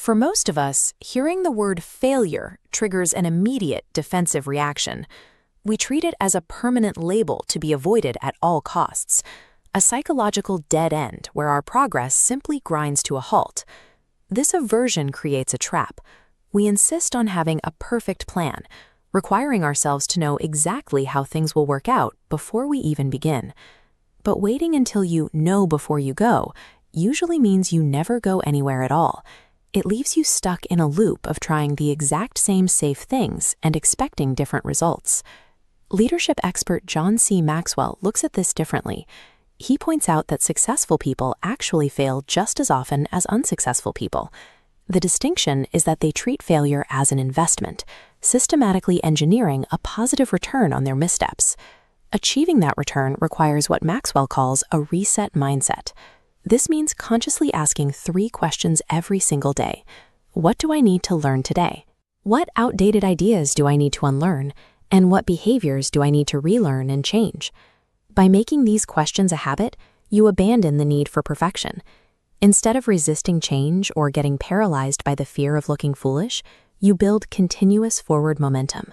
For most of us, hearing the word failure triggers an immediate defensive reaction. We treat it as a permanent label to be avoided at all costs, a psychological dead end where our progress simply grinds to a halt. This aversion creates a trap. We insist on having a perfect plan, requiring ourselves to know exactly how things will work out before we even begin. But waiting until you know before you go usually means you never go anywhere at all. It leaves you stuck in a loop of trying the exact same safe things and expecting different results. Leadership expert John C. Maxwell looks at this differently. He points out that successful people actually fail just as often as unsuccessful people. The distinction is that they treat failure as an investment, systematically engineering a positive return on their missteps. Achieving that return requires what Maxwell calls a reset mindset. This means consciously asking 3 questions every single day. What do I need to learn today? What outdated ideas do I need to unlearn? And what behaviors do I need to relearn and change? By making these questions a habit, you abandon the need for perfection. Instead of resisting change or getting paralyzed by the fear of looking foolish, you build continuous forward momentum.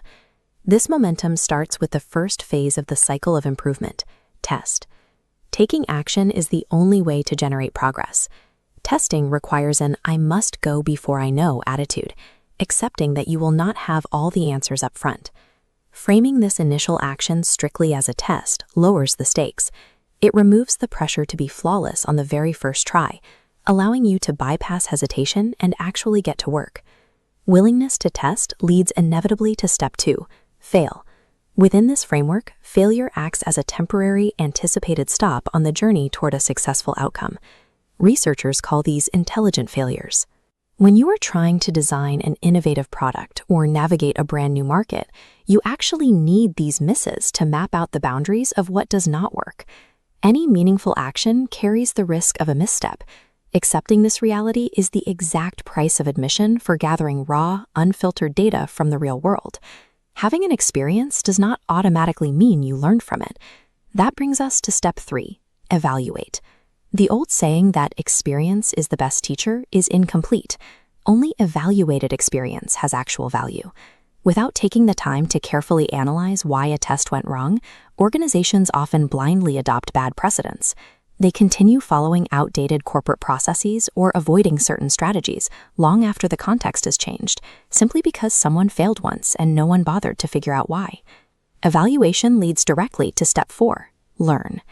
This momentum starts with the first phase of the cycle of improvement: test. Taking action is the only way to generate progress. Testing requires an "I must go before I know" attitude, accepting that you will not have all the answers up front. Framing this initial action strictly as a test lowers the stakes. It removes the pressure to be flawless on the very first try, allowing you to bypass hesitation and actually get to work. Willingness to test leads inevitably to step 2, fail. Within this framework, failure acts as a temporary, anticipated stop on the journey toward a successful outcome. Researchers call these intelligent failures. When you are trying to design an innovative product or navigate a brand new market, you actually need these misses to map out the boundaries of what does not work. Any meaningful action carries the risk of a misstep. Accepting this reality is the exact price of admission for gathering raw, unfiltered data from the real world. Having an experience does not automatically mean you learned from it. That brings us to step 3, evaluate. The old saying that experience is the best teacher is incomplete. Only evaluated experience has actual value. Without taking the time to carefully analyze why a test went wrong, organizations often blindly adopt bad precedents. They continue following outdated corporate processes or avoiding certain strategies long after the context has changed, simply because someone failed once and no one bothered to figure out why. Evaluation leads directly to step 4, learn.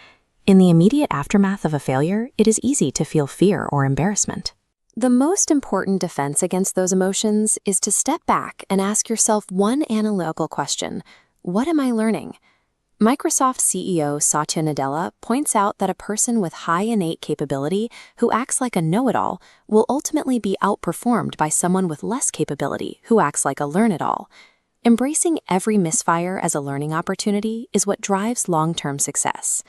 In the immediate aftermath of a failure, it is easy to feel fear or embarrassment. The most important defense against those emotions is to step back and ask yourself one analytical question: what am I learning? Microsoft CEO Satya Nadella points out that a person with high innate capability who acts like a know-it-all will ultimately be outperformed by someone with less capability who acts like a learn-it-all. Embracing every misfire as a learning opportunity is what drives long-term success.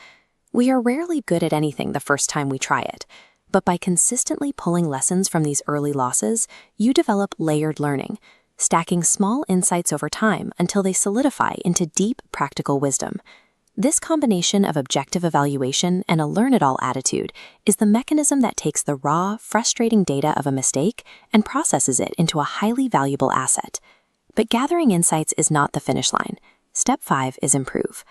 We are rarely good at anything the first time we try it, but by consistently pulling lessons from these early losses, you develop layered learning, stacking small insights over time until they solidify into deep, practical wisdom. This combination of objective evaluation and a learn-it-all attitude is the mechanism that takes the raw, frustrating data of a mistake and processes it into a highly valuable asset. But gathering insights is not the finish line. Step 5 is improve.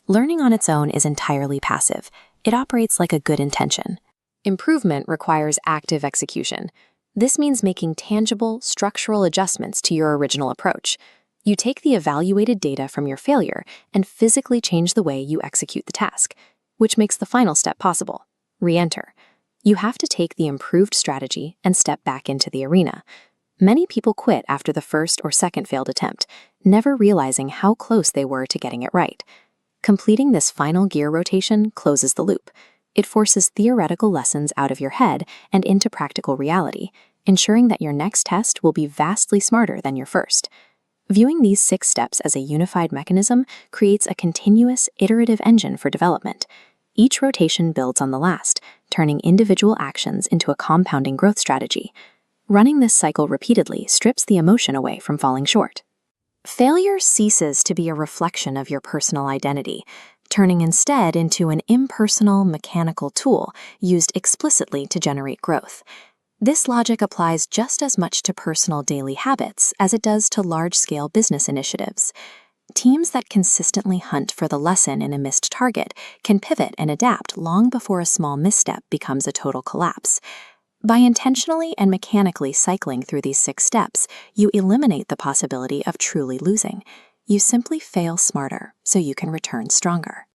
Learning on its own is entirely passive. It operates like a good intention. Improvement requires active execution. This means making tangible, structural adjustments to your original approach. You take the evaluated data from your failure and physically change the way you execute the task, which makes the final step possible: re-enter. You have to take the improved strategy and step back into the arena. Many people quit after the first or second failed attempt, never realizing how close they were to getting it right. Completing this final gear rotation closes the loop. It forces theoretical lessons out of your head and into practical reality, ensuring that your next test will be vastly smarter than your first. Viewing these 6 steps as a unified mechanism creates a continuous, iterative engine for development. Each rotation builds on the last, turning individual actions into a compounding growth strategy. Running this cycle repeatedly strips the emotion away from falling short. Failure ceases to be a reflection of your personal identity, turning instead into an impersonal, mechanical tool used explicitly to generate growth. This logic applies just as much to personal daily habits as it does to large-scale business initiatives. Teams that consistently hunt for the lesson in a missed target can pivot and adapt long before a small misstep becomes a total collapse. By intentionally and mechanically cycling through these 6 steps, you eliminate the possibility of truly losing. You simply fail smarter so you can return stronger.